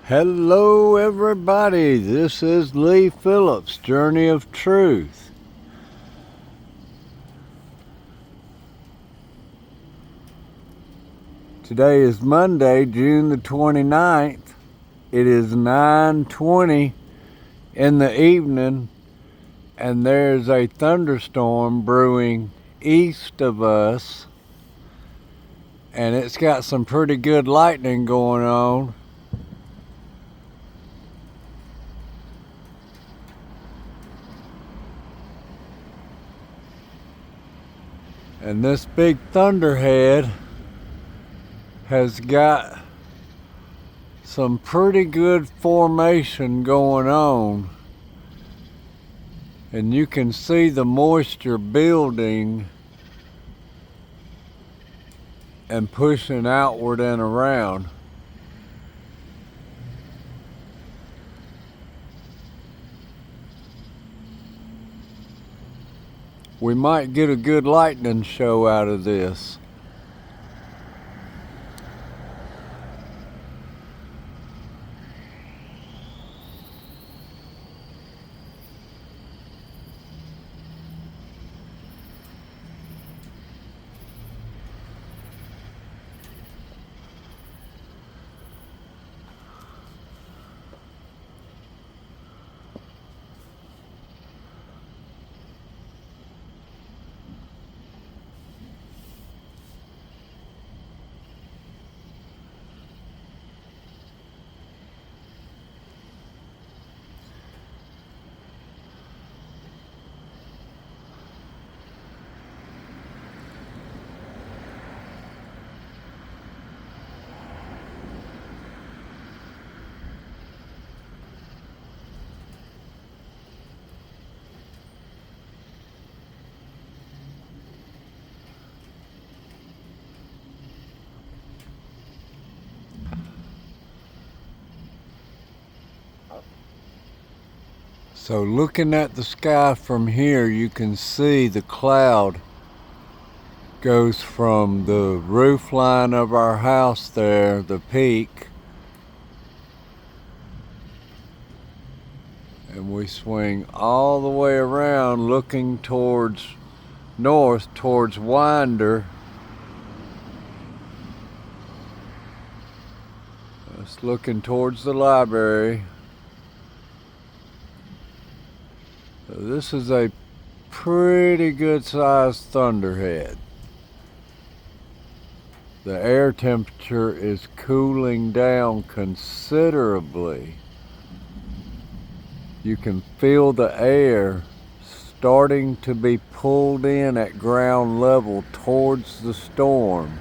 Hello, everybody. This is Lee Phillips' Journey of Truth. Today is Monday, June the 29th. It is 9:20 in the evening, and there's a thunderstorm brewing east of us, and it's got some pretty good lightning going on. And this big thunderhead has got some pretty good formation going on, and you can see the moisture building and pushing outward and around. We might get a good lightning show out of this. So looking at the sky from here, you can see the cloud goes from the roof line of our house there, the peak, and we swing all the way around looking towards north, towards Winder. It's looking towards the library. So this is a pretty good sized thunderhead. The air temperature is cooling down considerably. You can feel the air starting to be pulled in at ground level towards the storm.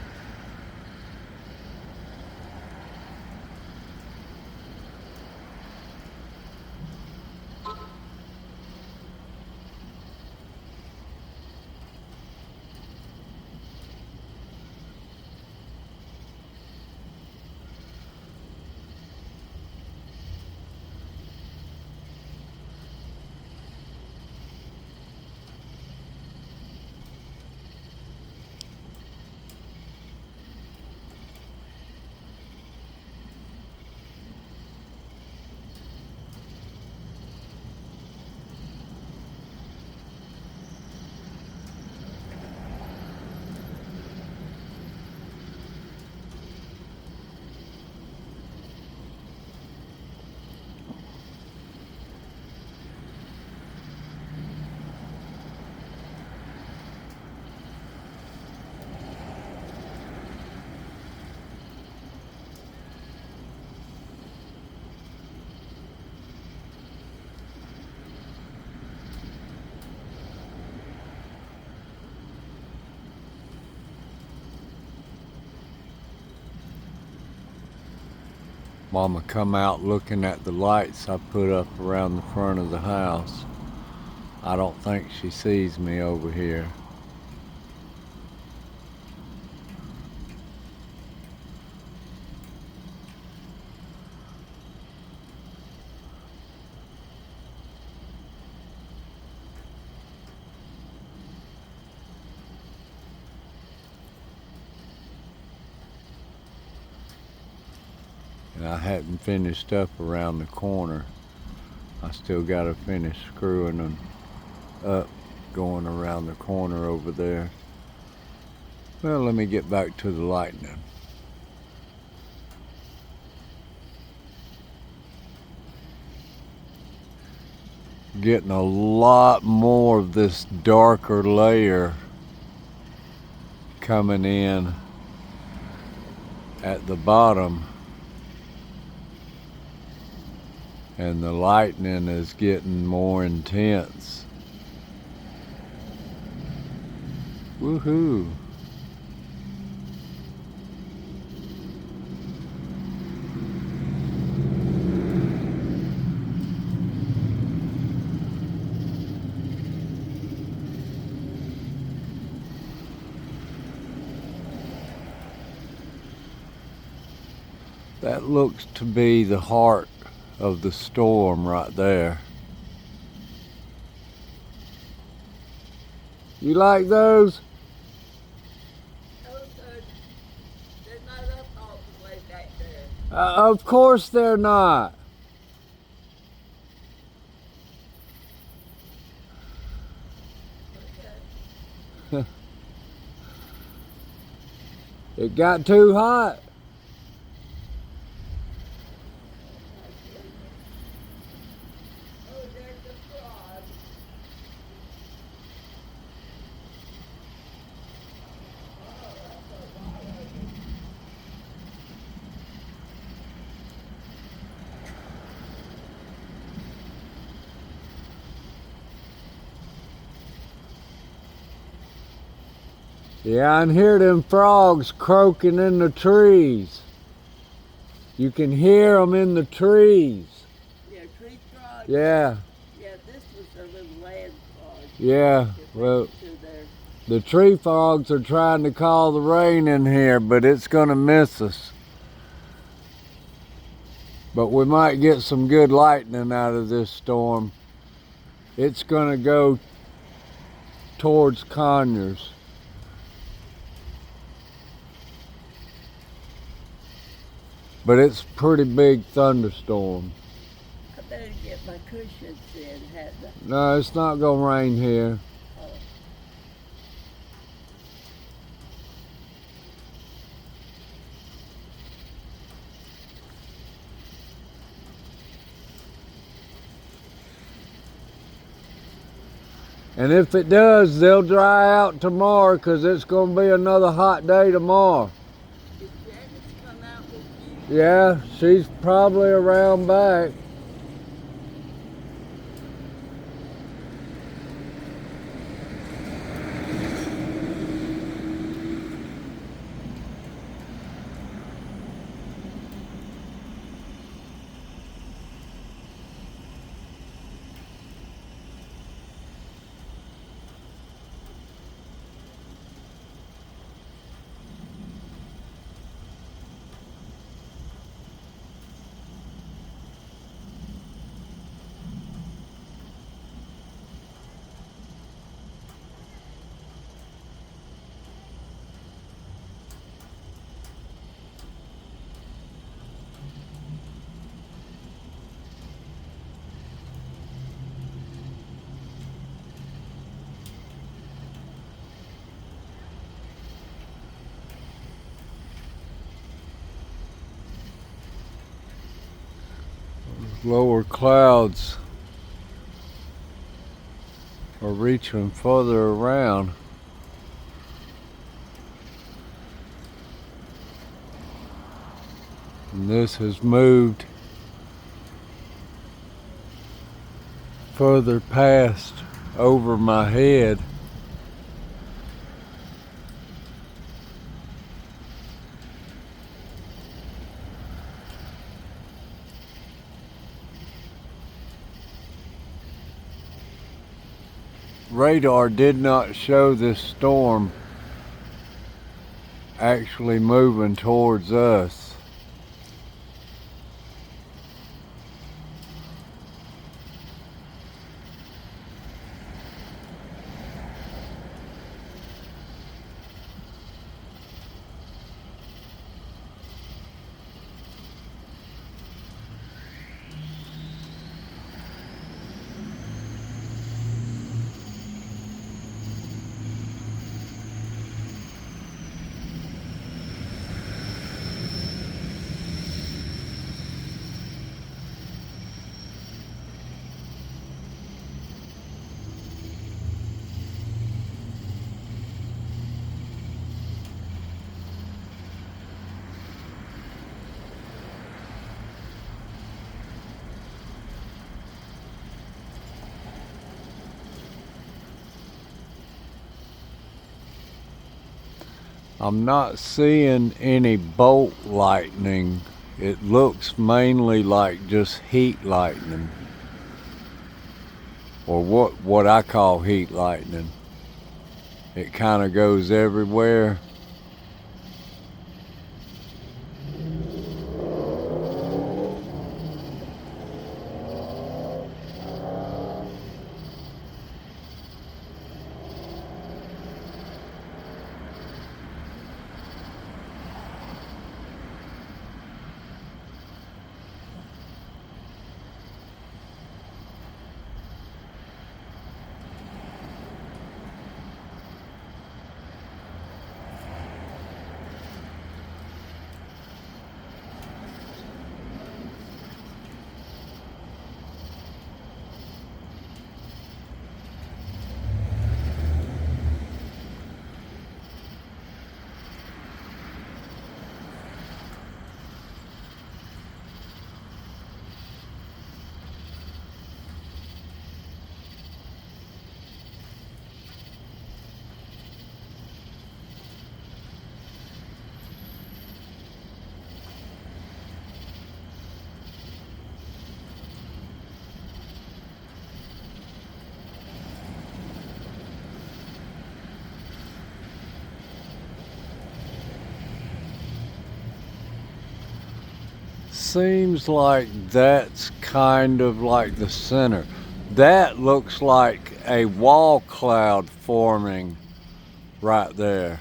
Mama come out looking at the lights I put up around the front of the house. I don't think she sees me over here. And I hadn't finished up around the corner. I still got to finish screwing them up going around the corner over there. Well, let me get back to the lightning. Getting a lot more of this darker layer coming in at the bottom, and the lightning is getting more intense. Woohoo! That looks to be the heart of the storm right there. You like those? They're not up all the way back there. Of course they're not. Okay. It got too hot. Oh, there's the frog. Yeah, I can hear them frogs croaking in the trees. You can hear them in the trees. Yeah, tree frog. Yeah. Yeah, this was a little land frog. Yeah, well, the tree frogs are trying to call the rain in here, but it's gonna miss us. But we might get some good lightning out of this storm. It's gonna go towards Conyers. But it's a pretty big thunderstorm. I better get my cushions in, hadn't I? No, it's not gonna rain here. Oh. And if it does, they'll dry out tomorrow because it's gonna be another hot day tomorrow. Did Janice come out with you? Yeah, she's probably around back. Lower clouds are reaching further around. And this has moved further past over my head. Radar did not show this storm actually moving towards us. I'm not seeing any bolt lightning. It looks mainly like just heat lightning, or what I call heat lightning. It kind of goes everywhere. Seems like that's kind of like the center. That looks like a wall cloud forming right there.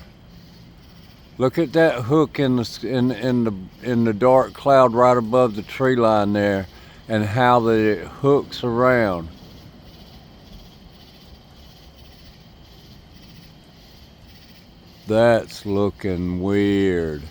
Look at that hook in the dark cloud right above the tree line there, and how that it hooks around. That's looking weird.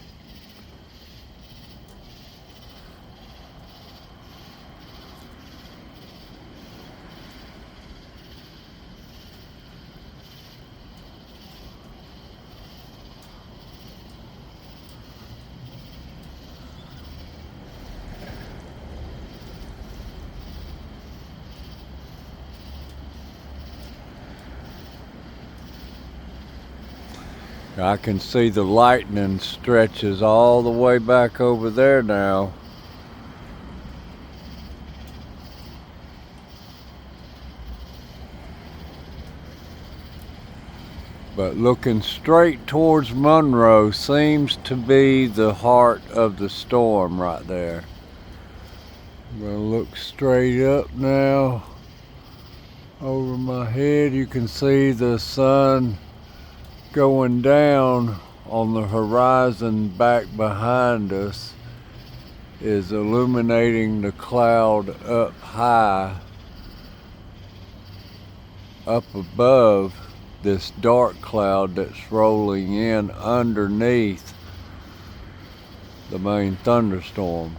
I can see the lightning stretches all the way back over there now. But looking straight towards Monroe seems to be the heart of the storm right there. I'm gonna look straight up now. Over my head you can see the sun going down on the horizon. Back behind us is illuminating the cloud up high. Up above this dark cloud that's rolling in underneath the main thunderstorm.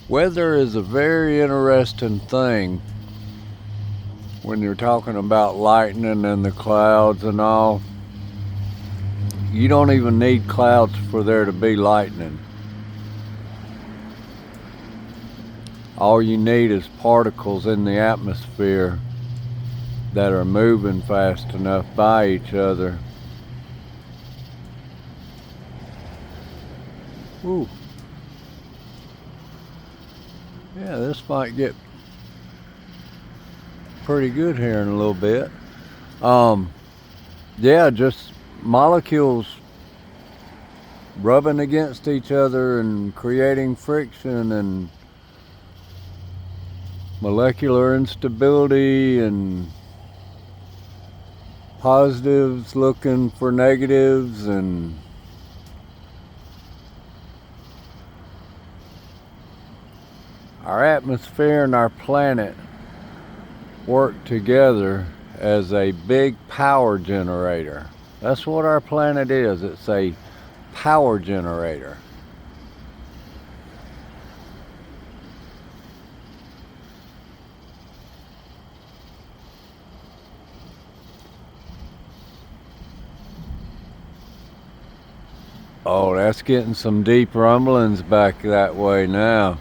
Weather is a very interesting thing when you're talking about lightning and the clouds and all. You don't even need clouds for there to be lightning. All you need is particles in the atmosphere that are moving fast enough by each other. Ooh. Yeah, this might get pretty good here in a little bit. Yeah, just molecules rubbing against each other and creating friction and molecular instability and positives looking for negatives, and our atmosphere and our planet work together as a big power generator. That's what our planet is. It's a power generator. Oh, that's getting some deep rumblings back that way now.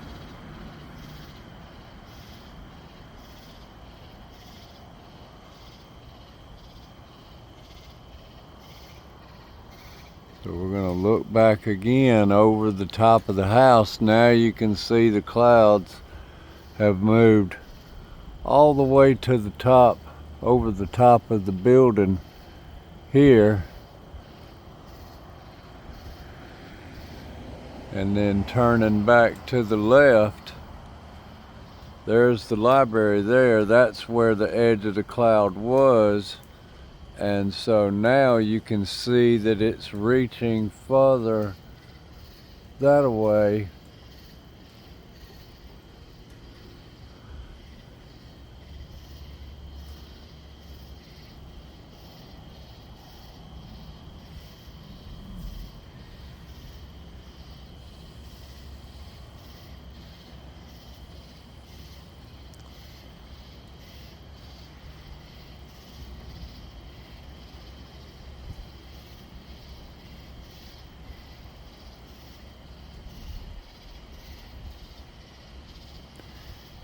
So we're going to look back again over the top of the house. Now you can see the clouds have moved all the way to the top, over the top of the building here. And then turning back to the left, there's the library there. That's where the edge of the cloud was. And so now you can see that it's reaching further that way.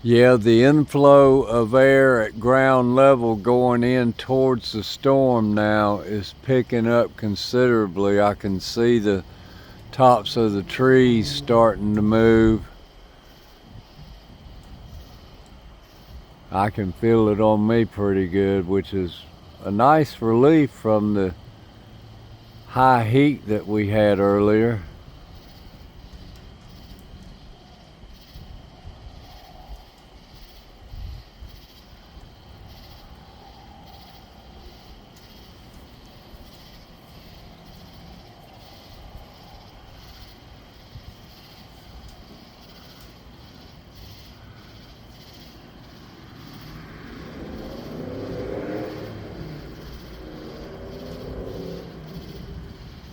Yeah, the inflow of air at ground level going in towards the storm now is picking up considerably. I can see the tops of the trees starting to move. I can feel it on me pretty good, which is a nice relief from the high heat that we had earlier.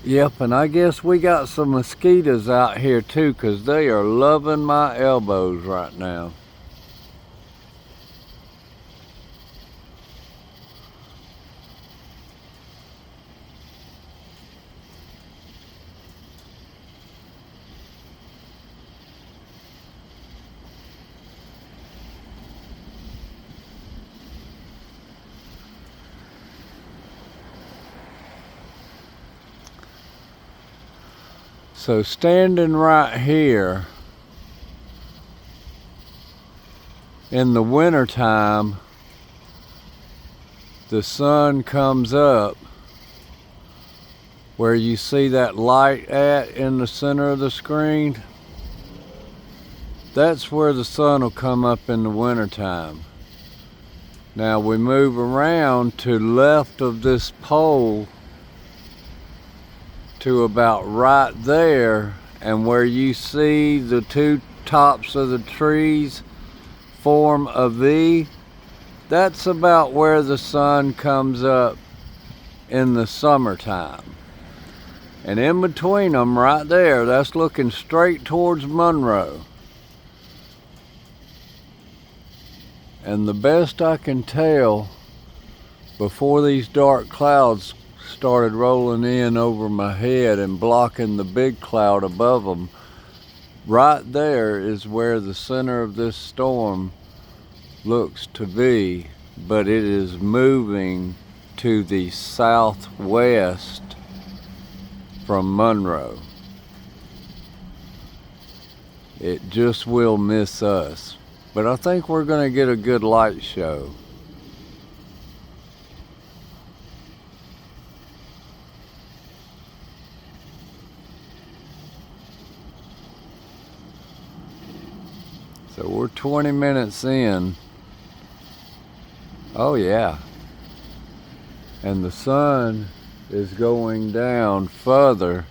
Yep, and I guess we got some mosquitoes out here too, 'cause they are loving my elbows right now. So standing right here in the wintertime, the sun comes up where you see that light at in the center of the screen. That's where the sun will come up in the wintertime. Now we move around to left of this pole to about right there, and where you see the two tops of the trees form a V, that's about where the sun comes up in the summertime. And in between them right there, that's looking straight towards Monroe. And the best I can tell, before these dark clouds started rolling in over my head and blocking the big cloud above them, right there is where the center of this storm looks to be, but it is moving to the southwest from Monroe. It just will miss us, but I think we're going to get a good light show. So we're 20 minutes in. Oh yeah. And the sun is going down further.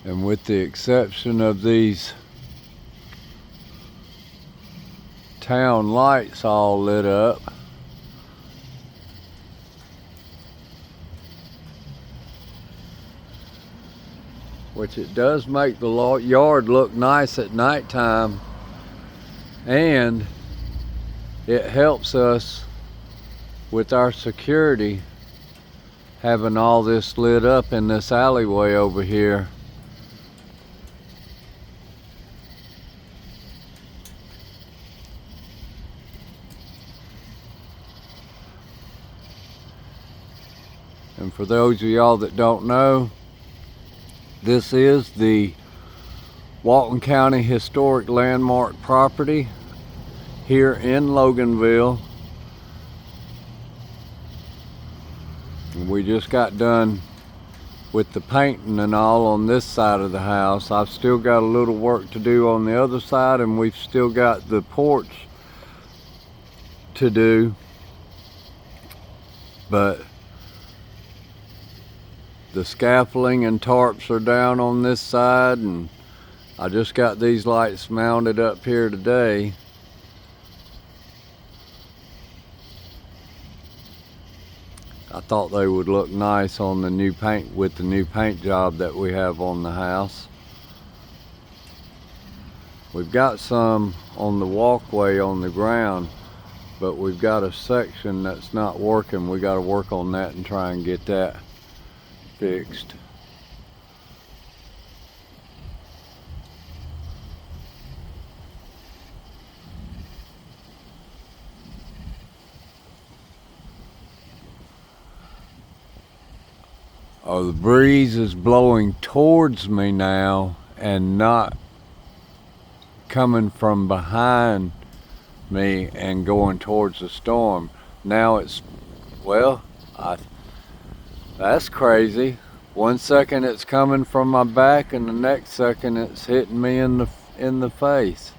And with the exception of these town lights all lit up, which it does make the yard look nice at nighttime, and it helps us with our security having all this lit up in this alleyway over here. And for those of y'all that don't know, this is the Walton County Historic Landmark property here in Loganville. We just got done with the painting and all on this side of the house. I've still got a little work to do on the other side, and we've still got the porch to do. But the scaffolding and tarps are down on this side, and I just got these lights mounted up here today. I thought they would look nice on the new paint, with the new paint job that we have on the house. We've got some on the walkway on the ground, but we've got a section that's not working. We got to work on that and try and get that fixed. Oh, the breeze is blowing towards me now and not coming from behind me and going towards the storm. Now it's, well, that's crazy. One second it's coming from my back, and the next second it's hitting me in the face.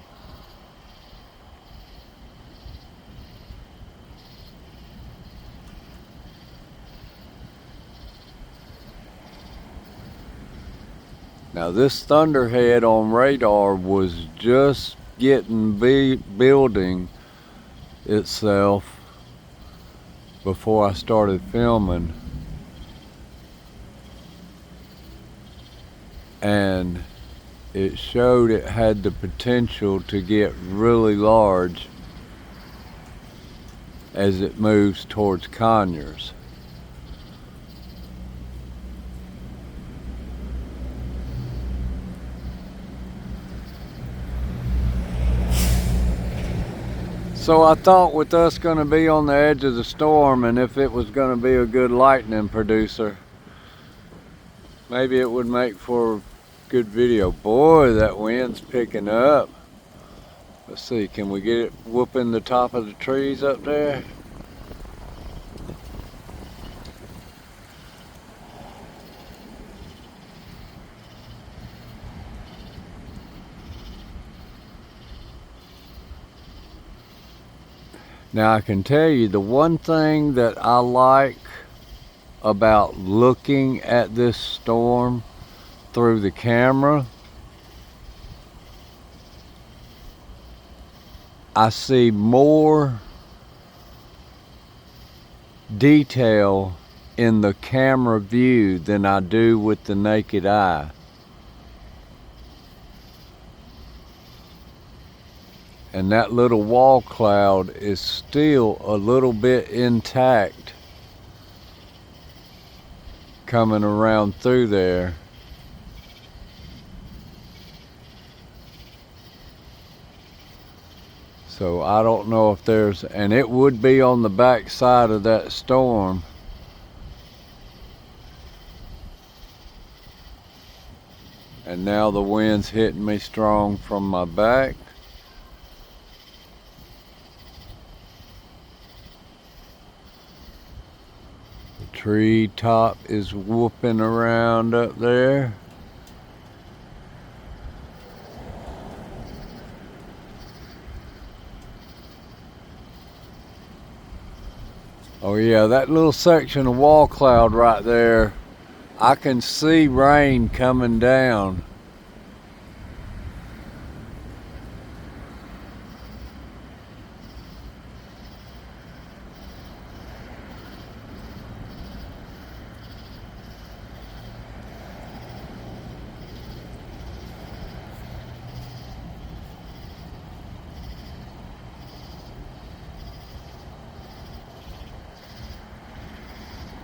Now this thunderhead on radar was just getting building itself before I started filming, and it showed it had the potential to get really large as it moves towards Conyers. So I thought, with us going to be on the edge of the storm, and if it was going to be a good lightning producer, maybe it would make for a good video. Boy, that wind's picking up. Let's see, can we get it whooping the top of the trees up there? Now I can tell you, the one thing that I like about looking at this storm through the camera, I see more detail in the camera view than I do with the naked eye. And that little wall cloud is still a little bit intact coming around through there. So I don't know if there's, and it would be on the back side of that storm. And now the wind's hitting me strong from my back. Tree top is whooping around up there. Oh yeah, that little section of wall cloud right there, I can see rain coming down.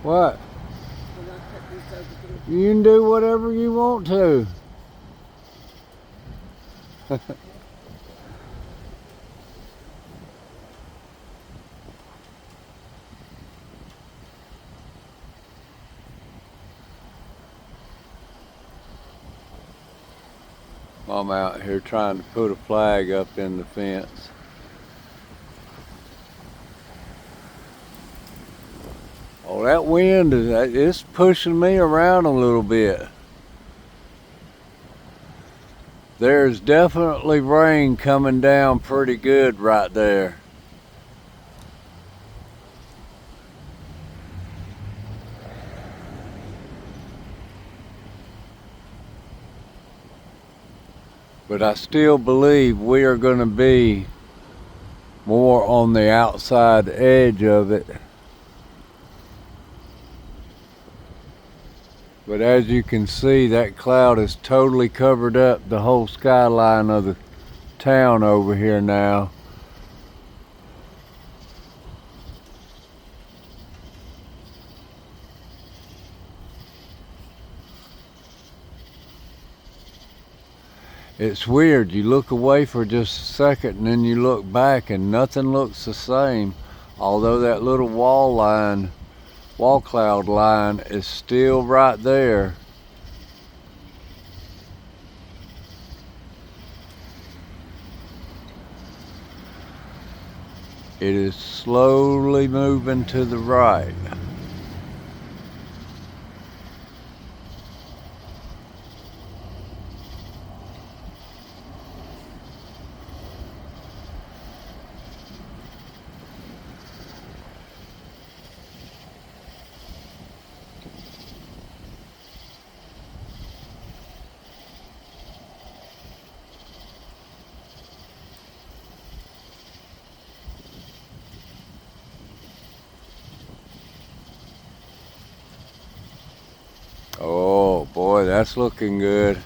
What? When I put this over here. You can do whatever you want to. I'm out here trying to put a flag up in the fence. Oh, that wind it's pushing me around a little bit. There's definitely rain coming down pretty good right there. But I still believe we are going to be more on the outside edge of it. But as you can see, that cloud has totally covered up the whole skyline of the town over here now. It's weird, you look away for just a second and then you look back and nothing looks the same. Although that little wall cloud line is still right there. It is slowly moving to the right. Oh boy, that's looking good.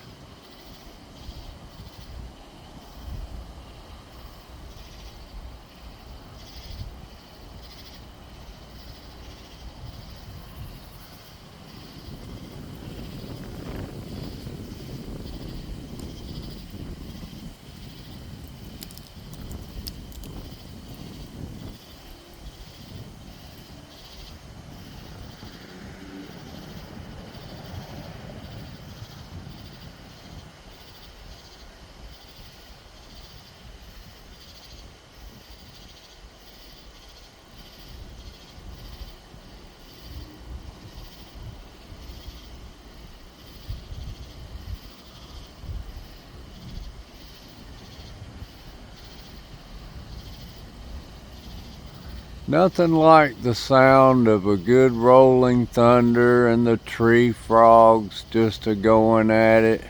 Nothing like the sound of a good rolling thunder and the tree frogs just a going at it.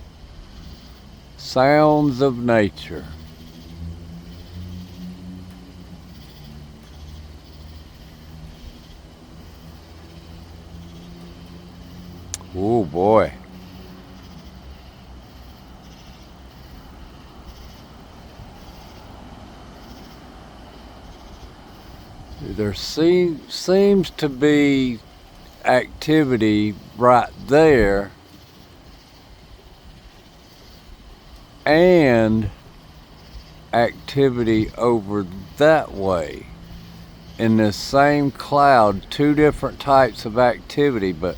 Sounds of nature. Oh boy. There seems to be activity right there and activity over that way in this same cloud. Two different types of activity, but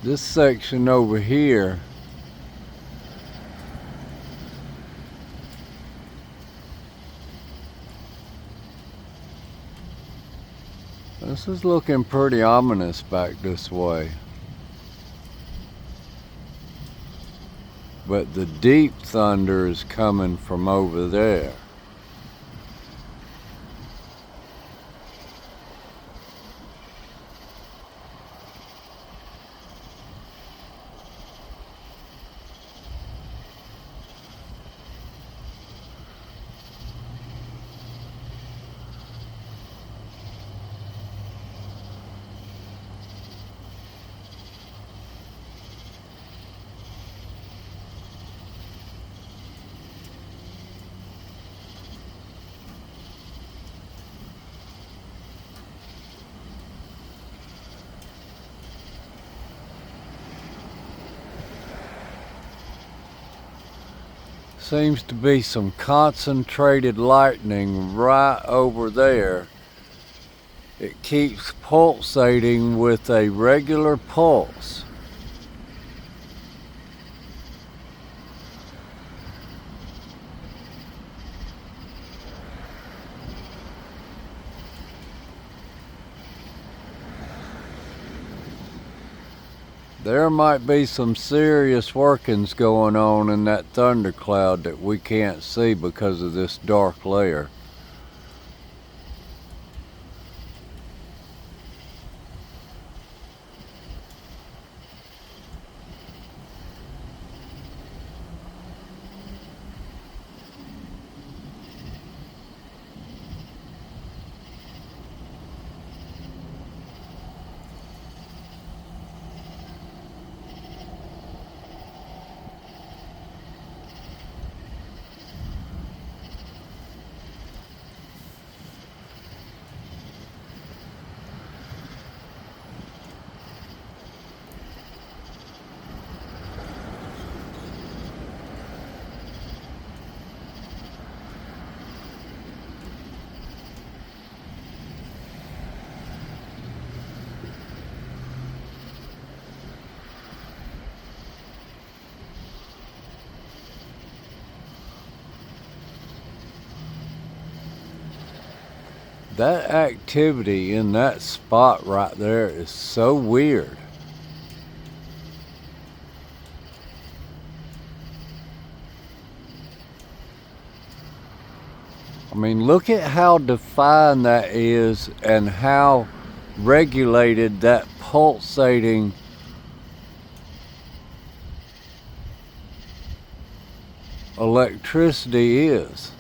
this section over here this is looking pretty ominous back this way. But the deep thunder is coming from over there. Seems to be some concentrated lightning right over there. It keeps pulsating with a regular pulse. There might be some serious workings going on in that thundercloud that we can't see because of this dark layer. That activity in that spot right there is so weird. I mean, look at how defined that is and how regulated that pulsating electricity is.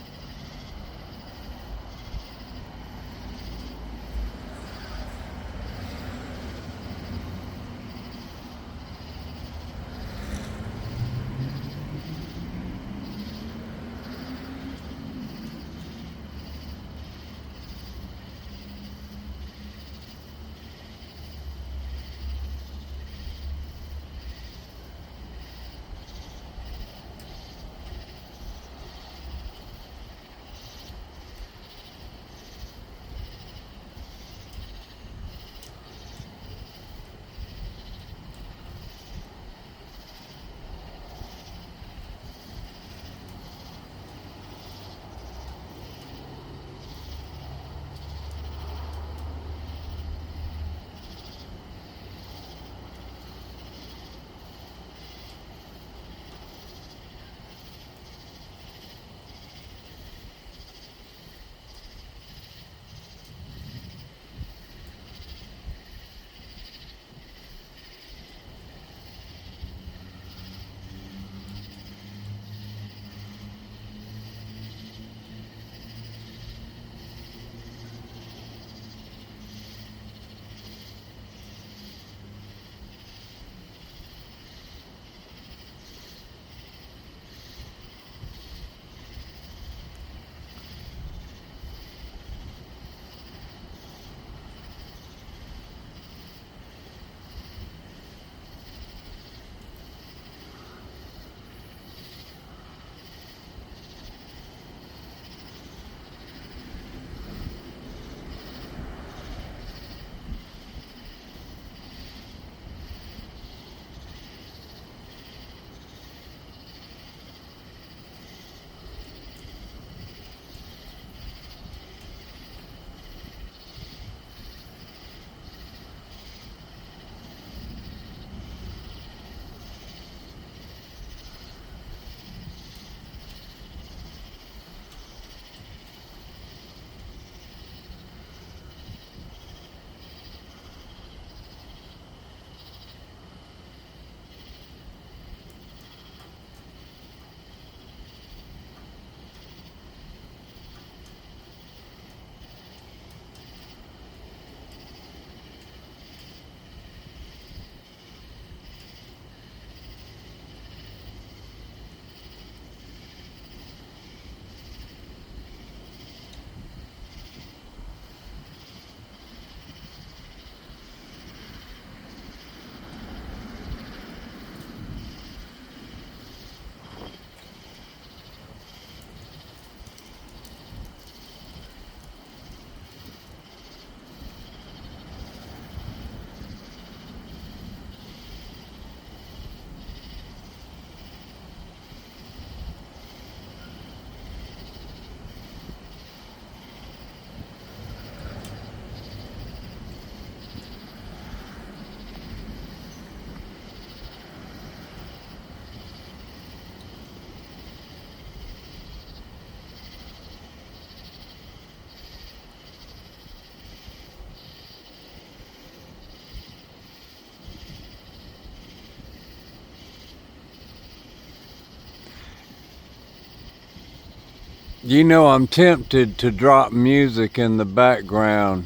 You know, I'm tempted to drop music in the background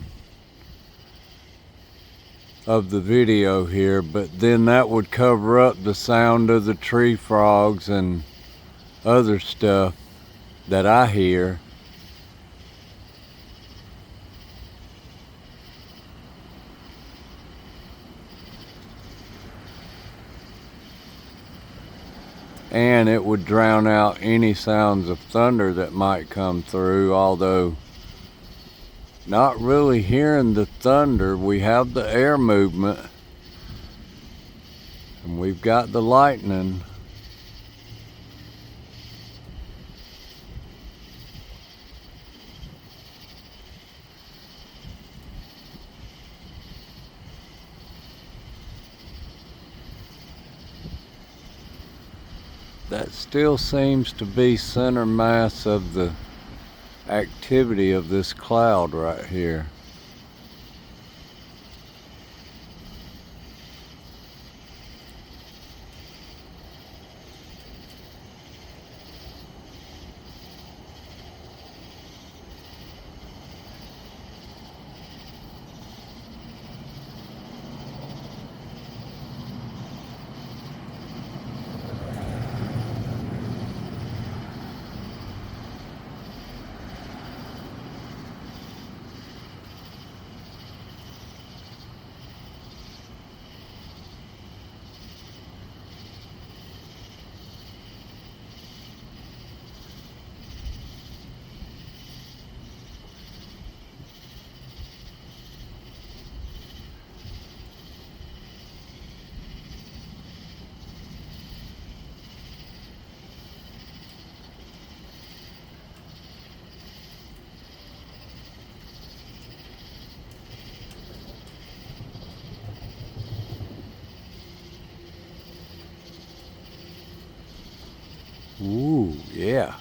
of the video here, but then that would cover up the sound of the tree frogs and other stuff that I hear. And it would drown out any sounds of thunder that might come through, although not really hearing the thunder. We have the air movement and we've got the lightning. That still seems to be center mass of the activity of this cloud right here. Ooh, yeah.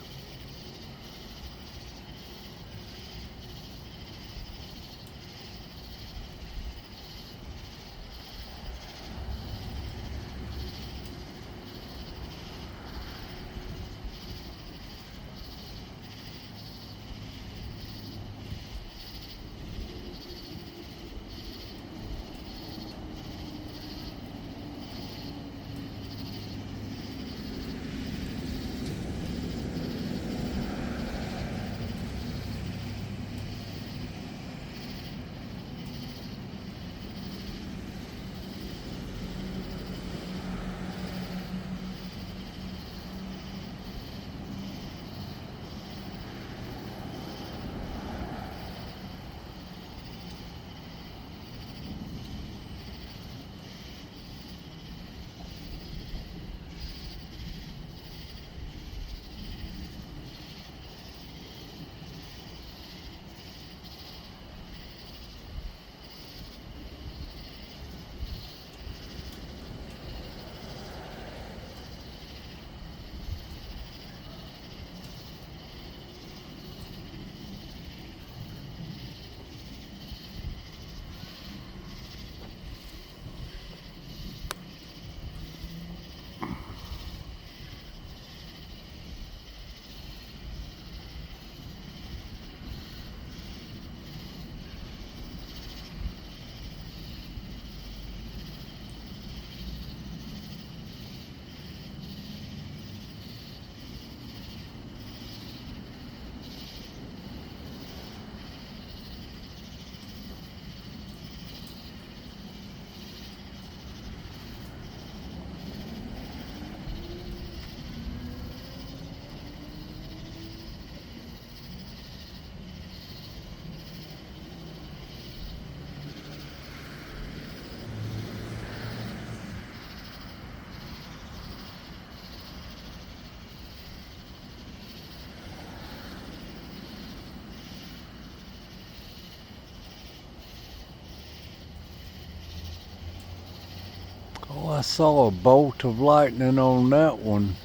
Oh, I saw a bolt of lightning on that one.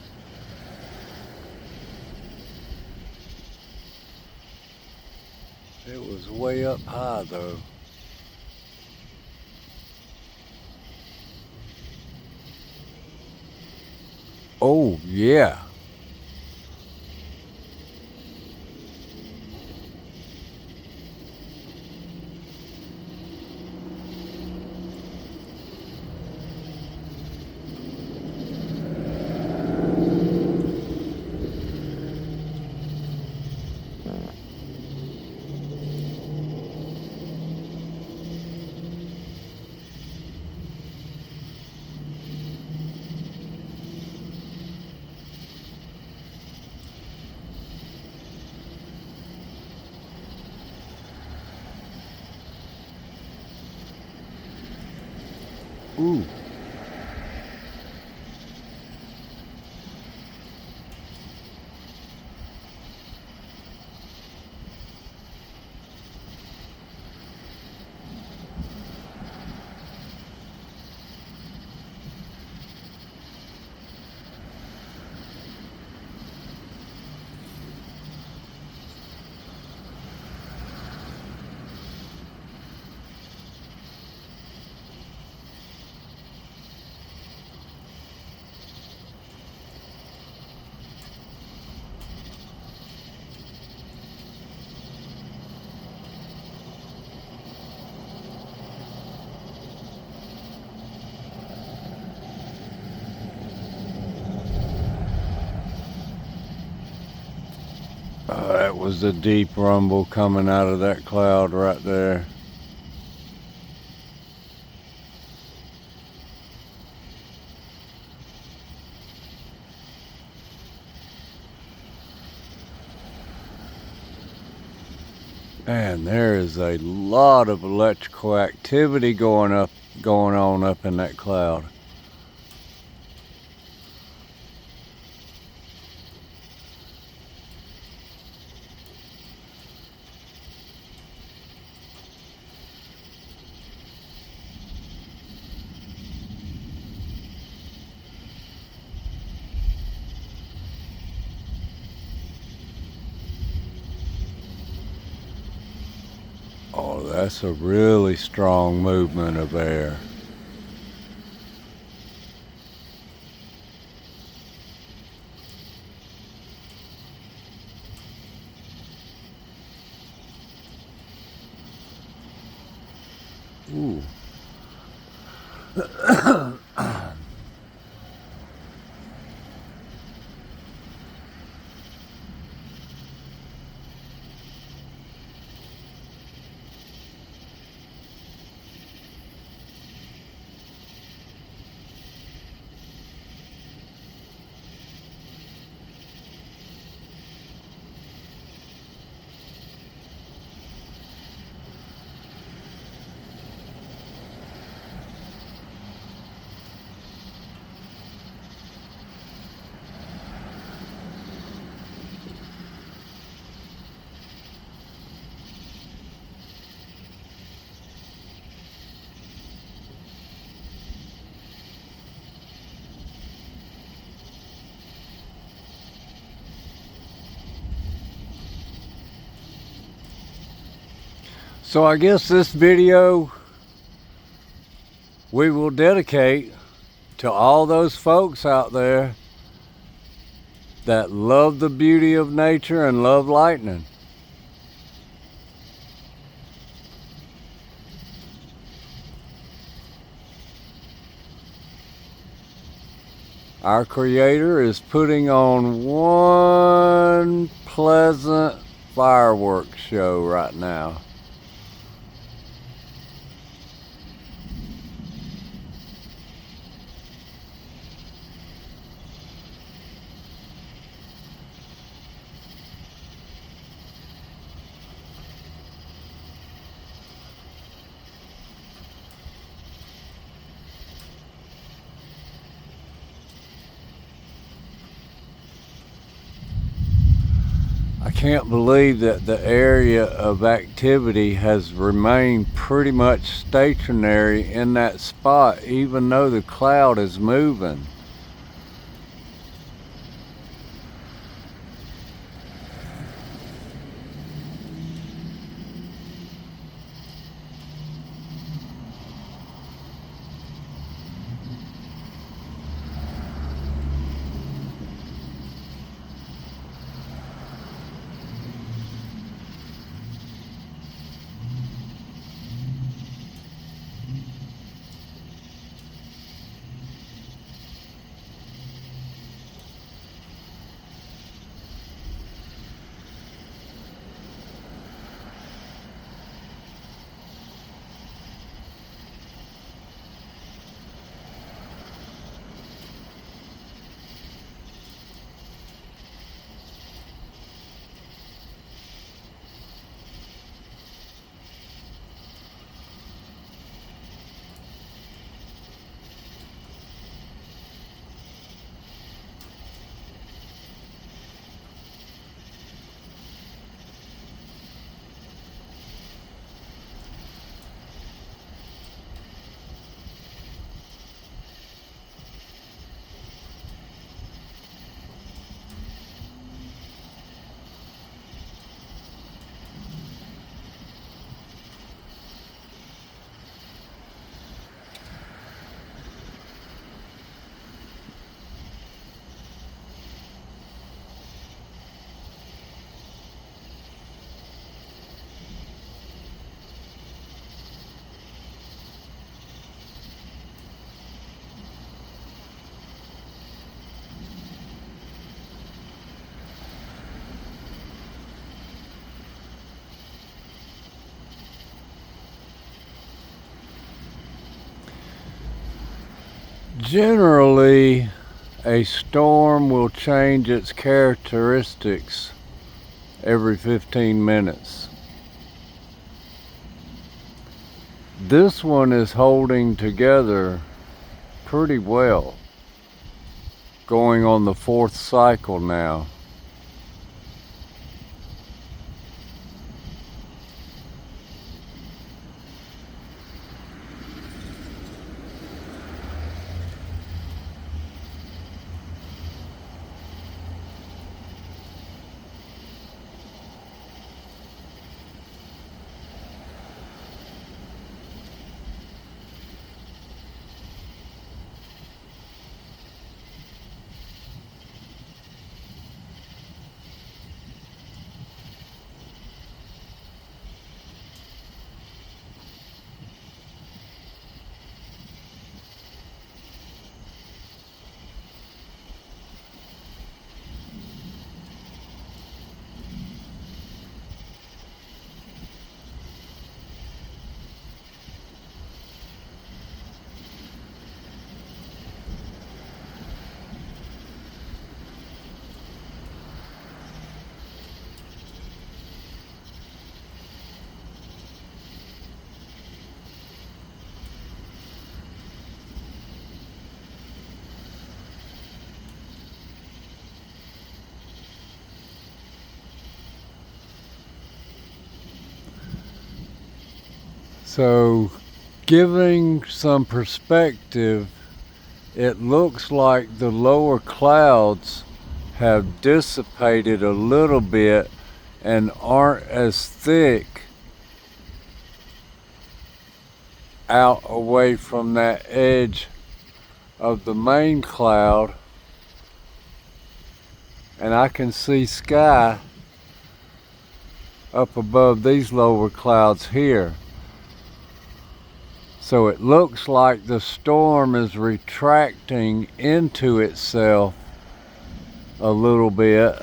It was way up high though. Oh, yeah. Ooh. That was a deep rumble coming out of that cloud right there. Man, there is a lot of electrical activity going on up in that cloud. Oh, that's a really strong movement of air. Ooh. So I guess this video we will dedicate to all those folks out there that love the beauty of nature and love lightning. Our Creator is putting on one pleasant fireworks show right now. I can't believe that the area of activity has remained pretty much stationary in that spot, even though the cloud is moving. Generally, a storm will change its characteristics every 15 minutes. This one is holding together pretty well, going on the 4th cycle now. So, giving some perspective, it looks like the lower clouds have dissipated a little bit and aren't as thick out away from that edge of the main cloud, and I can see sky up above these lower clouds here. So it looks like the storm is retracting into itself a little bit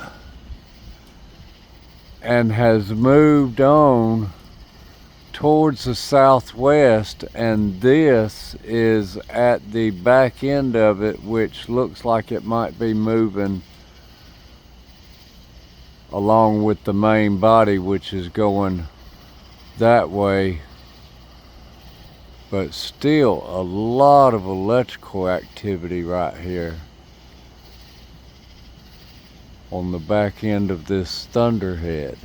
and has moved on towards the southwest, and this is at the back end of it, which looks like it might be moving along with the main body, which is going that way. But still a lot of electrical activity right here on the back end of this thunderhead.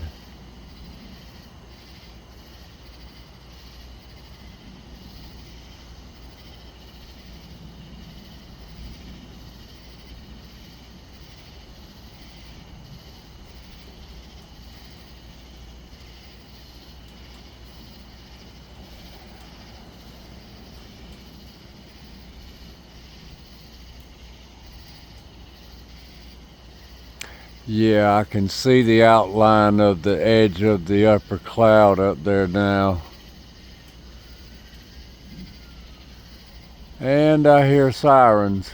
Yeah, I can see the outline of the edge of the upper cloud up there now. And I hear sirens.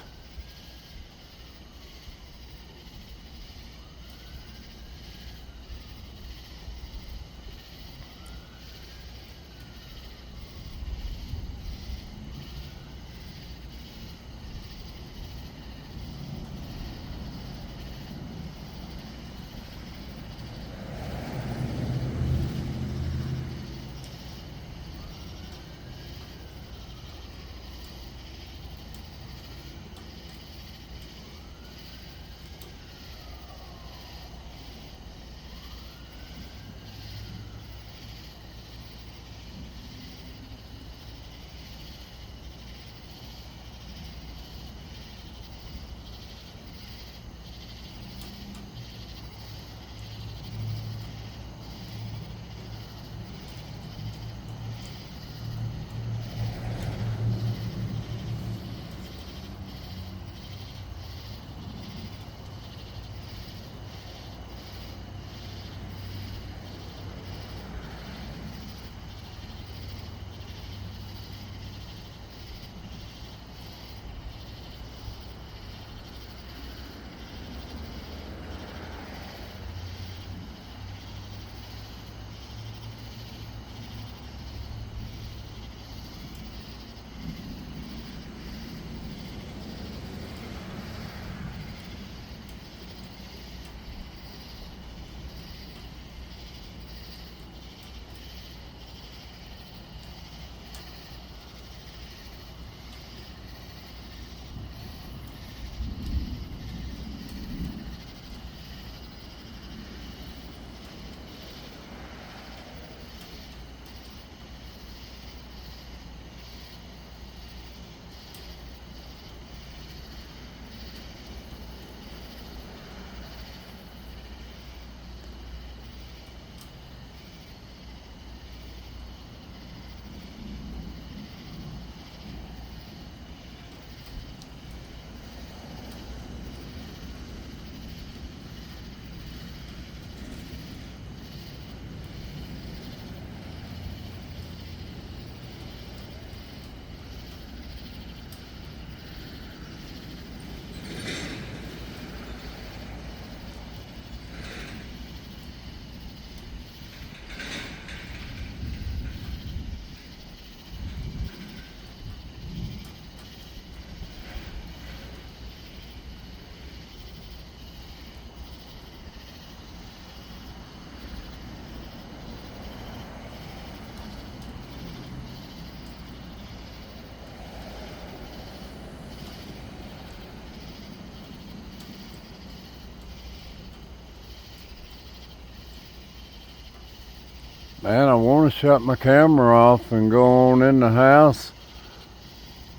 And I want to shut my camera off and go on in the house,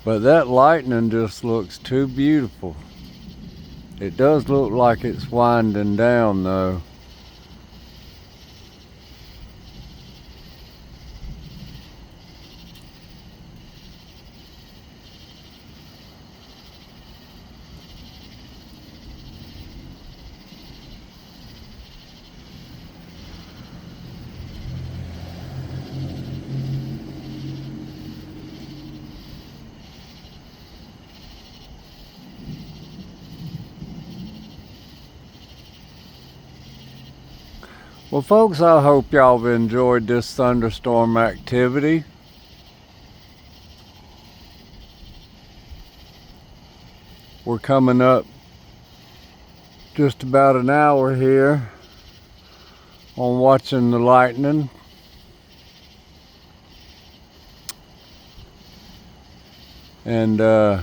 but that lightning just looks too beautiful. It does look like it's winding down though. Well, folks, I hope y'all have enjoyed this thunderstorm activity. We're coming up just about an hour here on watching the lightning. And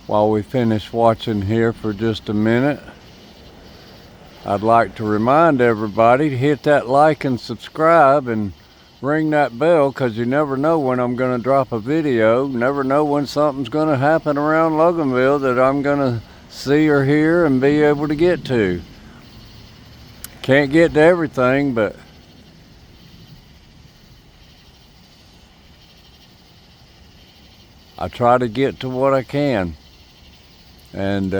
while we finish watching here for just a minute, I'd like to remind everybody to hit that like and subscribe and ring that bell, because you never know when I'm going to drop a video. Never know when something's going to happen around Loganville that I'm going to see or hear and be able to get to. Can't get to everything, but I try to get to what I can. And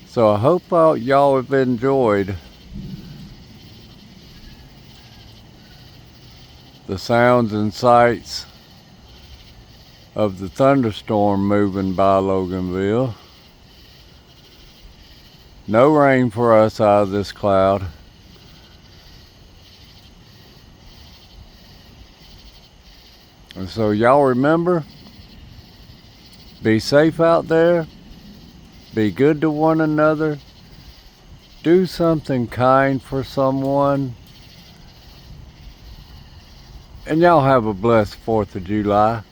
so I hope y'all have enjoyed the sounds and sights of the thunderstorm moving by Loganville. No rain for us out of this cloud. And so y'all remember, be safe out there, be good to one another, do something kind for someone, and y'all have a blessed 4th of July.